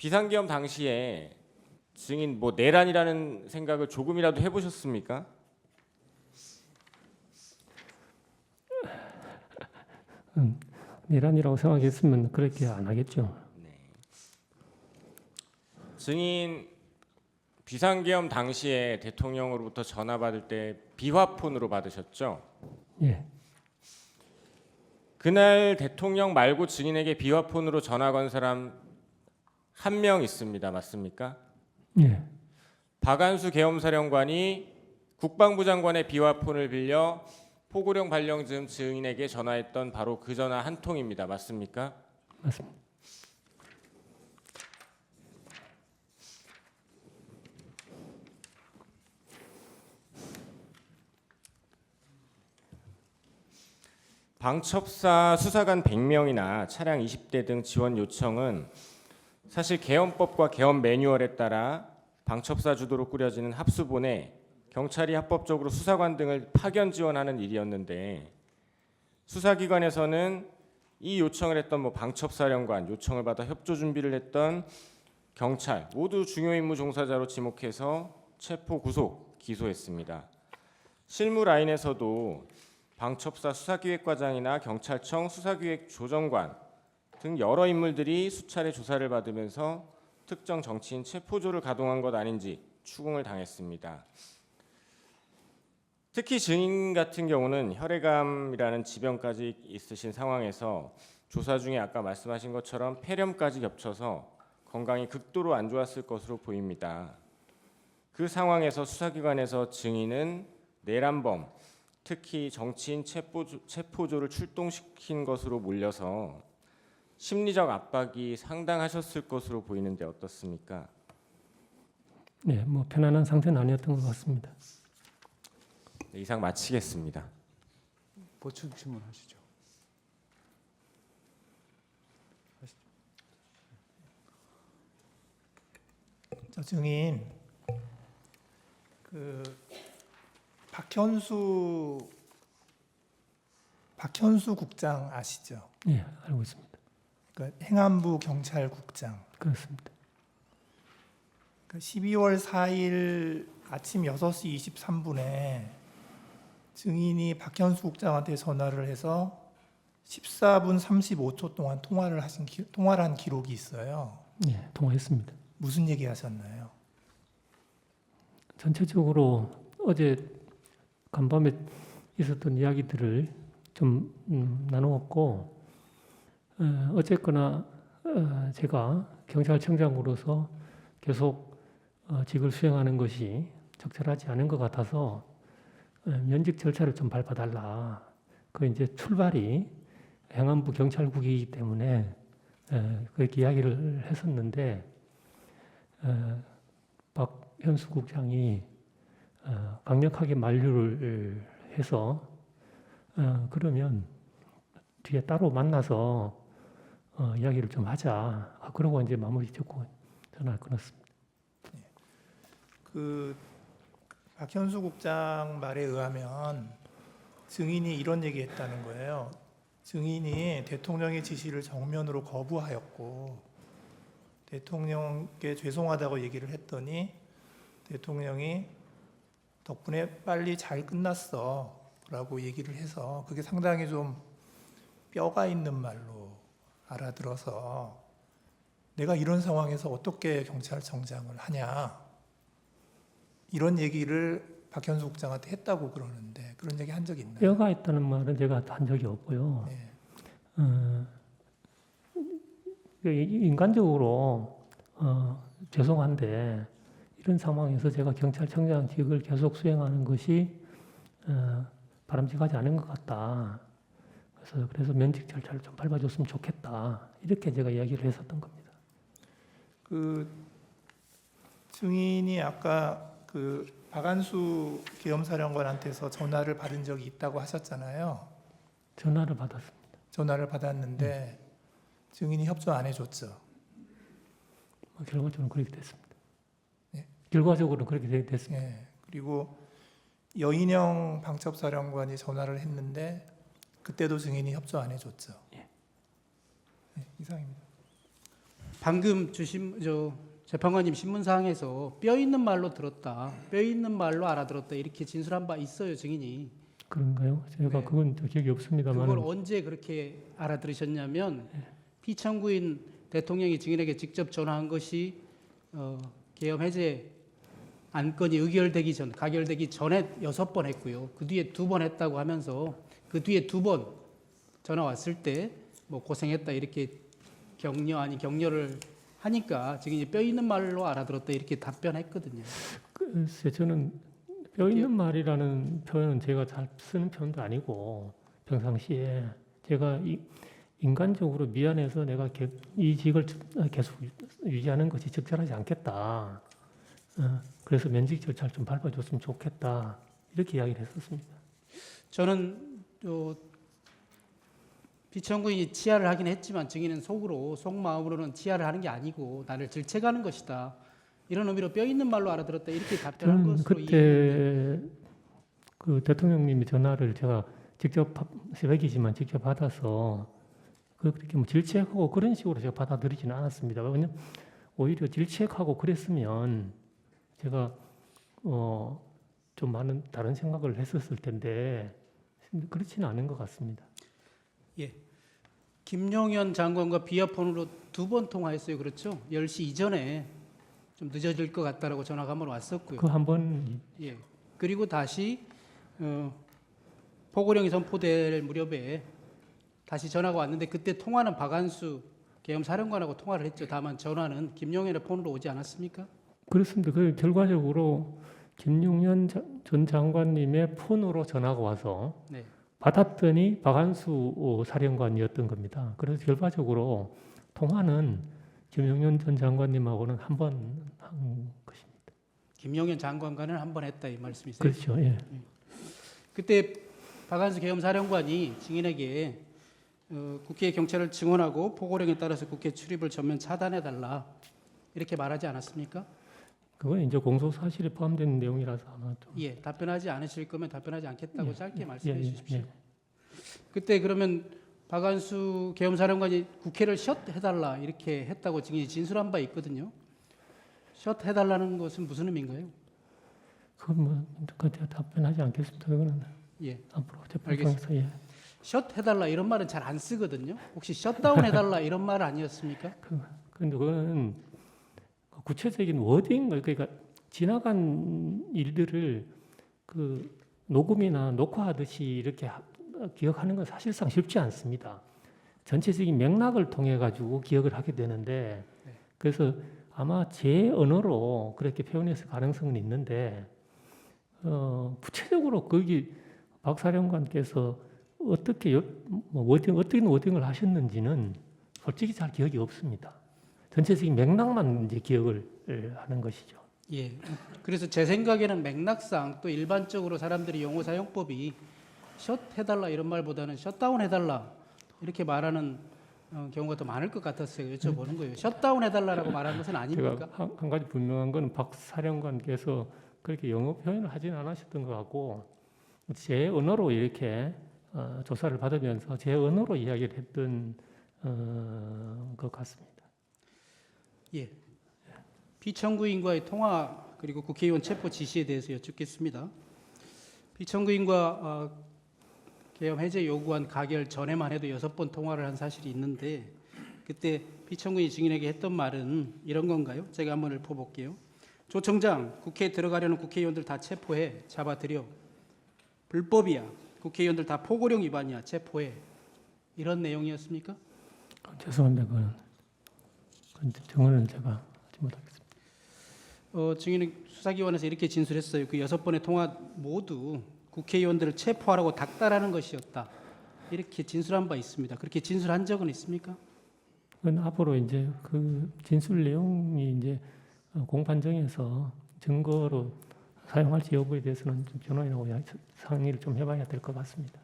비상계엄 당시에 증인 내란이라는 생각을 조금이라도 해보셨습니까? 내란이라고 생각했으면 그렇게 안 하겠죠. 증인 비상계엄 당시에 대통령으로부터 전화 받을 때 비화폰으로 받으셨죠? 예, 그날 대통령 말고 증인에게 비화폰으로 전화 건 사람 한 명 있습니다. 맞습니까? 예, 박안수 계엄사령관이 국방부 장관의 비화폰을 빌려 포고령 발령 즈음 증인에게 전화했던 바로 그 전화 한 통입니다. 맞습니까? 맞습니다. 방첩사 수사관 100명이나 차량 20대 등 지원 요청은 사실 계엄법과 계엄 매뉴얼에 따라 방첩사 주도로 꾸려지는 합수본에 경찰이 합법적으로 수사관 등을 파견 지원하는 일이었는데 수사기관에서는 이 요청을 했던 방첩사령관, 요청을 받아 협조 준비를 했던 경찰 모두 중요 임무 종사자로 지목해서 체포, 구속, 기소했습니다. 실무 라인에서도 방첩사 수사기획과장이나 경찰청 수사기획조정관 등 여러 인물들이 수차례 조사를 받으면서 특정 정치인 체포조를 가동한 것 아닌지 추궁을 당했습니다. 특히 증인 같은 경우는 혈액암이라는 지병까지 있으신 상황에서 조사 중에 아까 말씀하신 것처럼 폐렴까지 겹쳐서 건강이 극도로 안 좋았을 것으로 보입니다. 그 상황에서 수사기관에서 증인은 내란범, 특히 정치인 체포조를 출동시킨 것으로 몰려서 심리적 압박이 상당하셨을 것으로 보이는데 어떻습니까? 네, 편안한 상태는 아니었던 것 같습니다. 네, 이상 마치겠습니다. 보충 질문하시죠. 저 증인 박현수 국장 아시죠? 예, 알고 있습니다. 행안부 경찰국장. 그렇습니다. 12월 4일 아침 6시 23분에 증인이 박현수 국장한테 전화를 해서 14분 35초 동안 통화를 한 기록이 있어요. 예, 통화했습니다. 무슨 얘기 하셨나요? 전체적으로 어제 간밤에 있었던 이야기들을 좀 나누었고, 어쨌거나 제가 경찰청장으로서 계속 직을 수행하는 것이 적절하지 않은 것 같아서 면직 절차를 좀 밟아달라. 그 이제 출발이 행안부 경찰국이기 때문에 그렇게 이야기를 했었는데 박현수 국장이 강력하게 만류를 해서 그러면 뒤에 따로 만나서 이야기를 좀 하자. 그러고 이제 마무리 짓고 전화를 끊었습니다. 박현수 국장 말에 의하면 증인이 이런 얘기했다는 거예요. 증인이 대통령의 지시를 정면으로 거부하였고 대통령께 죄송하다고 얘기를 했더니 대통령이 덕분에 빨리 잘 끝났어 라고 얘기를 해서 그게 상당히 좀 뼈가 있는 말로 알아들어서 내가 이런 상황에서 어떻게 경찰청장을 하냐 이런 얘기를 박현수 국장한테 했다고 그러는데 그런 얘기 한 적이 있나요? 뼈가 있다는 말은 제가 한 적이 없고요. 네. 인간적으로 죄송한데 이런 상황에서 제가 경찰청장직을 계속 수행하는 것이 바람직하지 않은 것 같다. 그래서 면직 절차를 좀 밟아줬으면 좋겠다. 이렇게 제가 이야기를 했었던 겁니다. 증인이 아까 박안수 계엄사령관한테서 전화를 받은 적이 있다고 하셨잖아요. 전화를 받았습니다. 전화를 받았는데 증인이 협조 안 해줬죠. 결과적으로 그렇게 됐습니다. 예. 결과적으로 그렇게 됐습니다. 예. 그리고 여인영 방첩사령관이 전화를 했는데 그때도 증인이 협조 안 해줬죠. 예. 예, 이상입니다. 방금 주신 재판관님 신문사항에서 뼈 있는 말로 들었다, 뼈 있는 말로 알아들었다 이렇게 진술한 바 있어요, 증인이. 그런가요? 제가 네. 그건 또 기억이 없습니다만. 그걸 언제 그렇게 알아들으셨냐면 피청구인 대통령이 증인에게 직접 전화한 것이 계엄 해제 안건이 가결되기 전에 6번 했고요. 그 뒤에 2번 했다고 하면서 그 뒤에 2번 전화 왔을 때 뭐 고생했다 이렇게 격려를 하니까 증인이 뼈 있는 말로 알아들었다 이렇게 답변했거든요. 글쎄 저는 뼈 있는 말이라는 표현은 제가 잘 쓰는 표현도 아니고 평상시에 제가 인간적으로 미안해서 내가 이 직을 계속 유지하는 것이 적절하지 않겠다. 그래서 면직 절차를 좀 밟아줬으면 좋겠다. 이렇게 이야기를 했었습니다. 저는 피청구인이 치하를 하긴 했지만 증인은 속마음으로는 치하를 하는 게 아니고 나를 질책하는 것이다. 이런 의미로 뼈 있는 말로 알아들었다. 이렇게 답변한 저는 것으로 이해했는데. 그때 그 대통령님이 전화를 제가 직접 새벽이지만 직접 받아서 그렇게 뭐 질책하고 그런 식으로 제가 받아들이지는 않았습니다. 왜냐면 오히려 질책하고 그랬으면 제가 좀 많은 다른 생각을 했었을 텐데 그렇지는 않은 것 같습니다. 예. 김용현 장관과 비아폰으로 2번 통화했어요. 그렇죠? 10시 이전에 좀 늦어질 것 같다라고 전화가 한번 왔었고요. 그 한번 예. 그리고 다시 포고령이 선포될 무렵에 다시 전화가 왔는데 그때 통화는 박한수 계엄 사령관하고 통화를 했죠. 다만 전화는 김용현의 폰으로 오지 않았습니까? 그렇습니다. 그 결과적으로 김용현 전 장관님의 폰으로 전화가 와서 네. 받았더니 박한수 사령관이었던 겁니다. 그래서 결과적으로 통화는 김용현 전 장관님하고는 한 번 한 것입니다. 김용현 장관과는 한 번 했다 이 말씀이세요? 그렇죠. 예. 그때 박한수 계엄 사령관이 증인에게 국회에 경찰을 증언하고 포고령에 따라서 국회 출입을 전면 차단해달라 이렇게 말하지 않았습니까? 그건 이제 공소 사실에 포함된 내용이라서 아마 좀 예, 답변하지 않으실 거면 답변하지 않겠다고 예, 짧게 말씀해 주십시오. 예. 그때 그러면 박한수 계엄 사령관이 국회를 셧해달라 이렇게 했다고 증인이 진술한 바 있거든요. 셧해달라는 것은 무슨 의미인가요? 그건 뭐 그때 답변하지 않겠습니다. 그거는 예, 앞으로 재판장에서 예. 셧해달라 이런 말은 잘 안 쓰거든요. 혹시 셧다운해달라 이런 말 아니었습니까? 근데 그거는 구체적인 워딩 그러니까 지나간 일들을 그 녹음이나 녹화하듯이 이렇게 기억하는 건 사실상 쉽지 않습니다. 전체적인 맥락을 통해 가지고 기억을 하게 되는데 그래서 아마 제 언어로 그렇게 표현했을 가능성은 있는데 구체적으로 거기 박 사령관께서 어떻게 어떤 워딩을 하셨는지는 솔직히 잘 기억이 없습니다. 전체적인 맥락만 이제 기억을 하는 것이죠. 예. 그래서 제 생각에는 맥락상 또 일반적으로 사람들이 용어 사용법이 셧해달라 이런 말보다는 셧다운해달라 이렇게 말하는 경우가 더 많을 것 같았어요. 여쭤보는 거예요. 셧다운해달라라고 말하는 것은 아닙니까? 제가 한 가지 분명한 건 박 사령관께서 그렇게 영어 표현을 하진 않으셨던 것 같고 제 언어로 이렇게 조사를 받으면서 제 언어로 이야기를 했던 것 같습니다. 예. 피청구인과의 통화 그리고 국회의원 체포 지시에 대해서 여쭙겠습니다. 피청구인과 계엄 해제 요구안 가결 전에만 해도 6번 통화를 한 사실이 있는데 그때 피청구인이 증인에게 했던 말은 이런 건가요? 제가 한번 읊어볼게요. 조 청장, 국회에 들어가려는 국회의원들 다 체포해, 잡아들여. 불법이야. 국회의원들 다 포고령 위반이야. 체포해. 이런 내용이었습니까? 죄송합니다. 그건 증언을 제가 하지 못하겠습니다. 증인은 수사기관에서 이렇게 진술했어요. 그 6번의 통화 모두 국회의원들을 체포하라고 닥달하는 것이었다. 이렇게 진술한 바 있습니다. 그렇게 진술한 적은 있습니까? 그건 앞으로 이제 그 진술 내용이 이제 공판정에서 증거로 사용할지 여부에 대해서는 좀 변호인하고 상의를 좀 해봐야 될 것 같습니다.